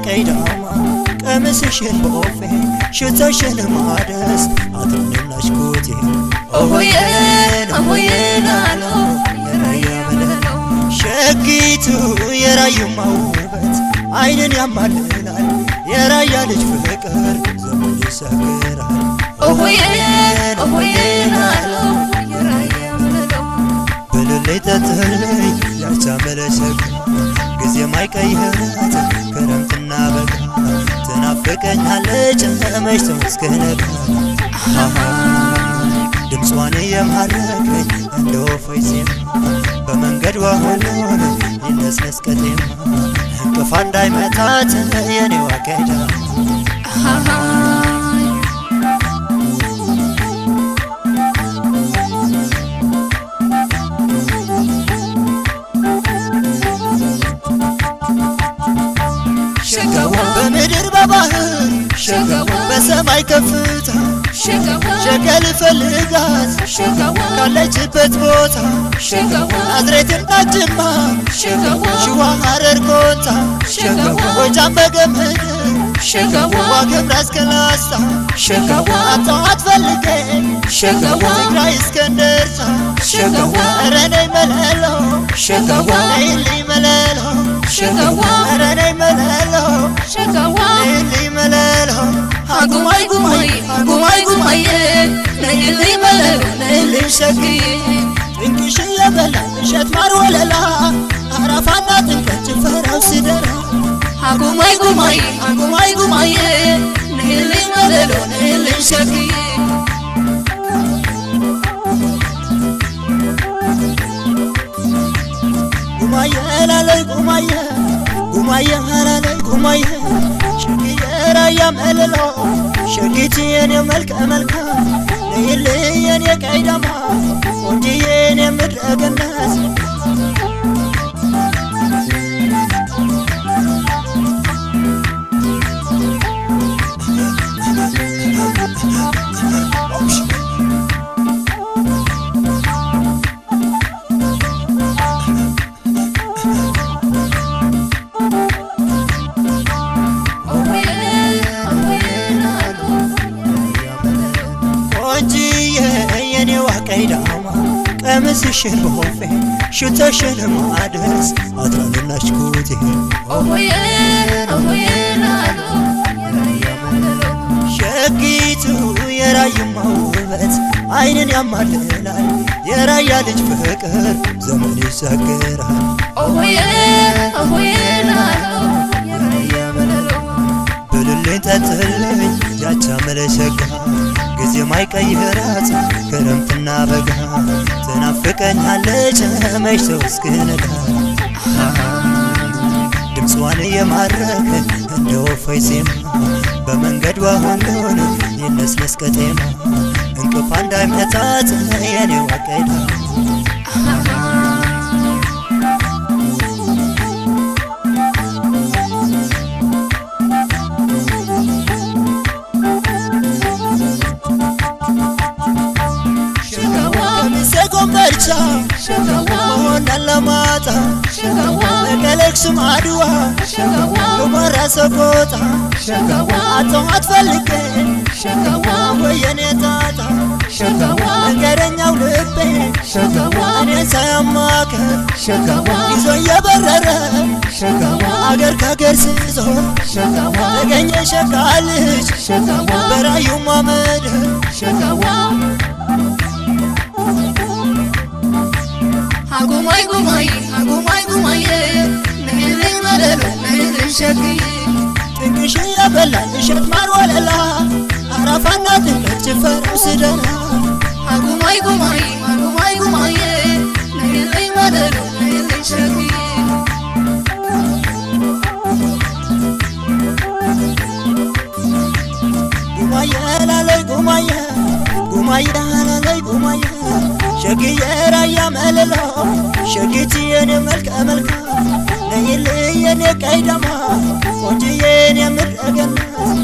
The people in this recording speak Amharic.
ቀይዳማ ቀምስሽን በኦፌ ሽተሽን ማደስ አትምናሽ ኮቴ ኦሆዬን አሎ የራያ መለሎ ሸጊቱ የራዩማ ውበት አይንን ያማልላል የራያ ልጅ ፍቅር ዘመን ይሰግራል ኦሆዬን አሎ የራያ መለሎ በልልይ ተጥልይ ያቻ መለሸግ ጊዜ ማይቀይራት ክረምትና በጋ ትናፍቀኛለች መች ተመስገነጋ ድምጿን የማረከኝ እንደ ወፎይ ዜማ በመንገዷ ሁሉን ይነስነስ ቀጤማ እንቅፋ እንዳይመታት የኔዋ ቀይዳ በምድር በባህር በሰማይ ከፍታ ሸገል ፈልጋት ካለችበት ቦታ ናዝሬትና ጅማ ሸዋ ሐረር ኮንታ ጎጃም በገምድር ዋግኽምራ እስከ ላስታ አጣኋት ፈልጌ ትግራይ እስከ እንደርታ ኧረ ነይ መለሎ ነይልኝ መለሎ ኧረ ነይ መለሎ ነይልኝ መለሎ ጉማይ ጉማዬ ነይልኝ መለሎ ነይልኝ ሸግዬ ጥንቅሽ የበላ እሸት ማር ወለላ አረፋና ጥምቀት ጭፈራው ሲደራ ጉማይ ጉማዬ ነይልኝ መለሎ ነይልኝ ሸግዬ ጉማዬ ላለይ ጉማዬ ላለይ ጉማዬ ሸግዬ ራያ መለሎ ሸጊት የኔ መልከ መልካም ነይልኝ የኔ ቀይዳማ ቆንጅዬ የኔ ምድረ ገነት ቀይዳማ ቀምስሽን በሆፌ ሽተሽን ማደስ አትራንናሽ ኮቴ ኦሆዬን አሎ የራያ መለሎ ሸጊቱ የራዩማ ውበት አይንን ያማልላል የራያ ልጅ ፍቅር ዘመን ይሰግራል ኦሆዬን አሎ የራያ መለሎ ብልልኝ ጠጥልኝ ያቻ መለሸጋ ጊዜ ማይቀይራት ክረምትና በጋ ትናፍቀኛለች መች ተመስገነጋ ድምጿን የማረከኝ እንደ ወፎይ ዜማ በመንገዷ ሁሉን ይነስነስ ቀጤማ እንቅፋ እንዳይመታት የኔዋ ቀይዳ ኮምቦልቻ መሆን አላማጣ መቀሌ አክሱም አድዋ ሁመራ ሰቆጣ አጣኋት ፈልጌ ወየኔ ጣጣ መንገደኛው ልቤ እኔን ሳያማክር ይዞ እየበረረ አገር ከአገር ስዞር ተገኘ ሸጋ ልጅ በራዩማ ምድር ጉማዬ ነይልኝ መለሎ ነይልኝ ሸግዬ ጥንቅሽ የበላ እሸት ማር ወለላ አረፋና ጥምቀት ጭፈራው ሲደራ ጉማዬ ነይልኝ መለሎ ነይልኝ ሸግዬ ጉማዬ ላለይ ጉማዬ ላለይ ጉማዬ ሸግዬ ራያ መለሎ ሸጊት የኔ መልከ መልካም ነይልኝ የኔ ቀይዳማ ቆንጅዬ የኔ ምድረ ገነት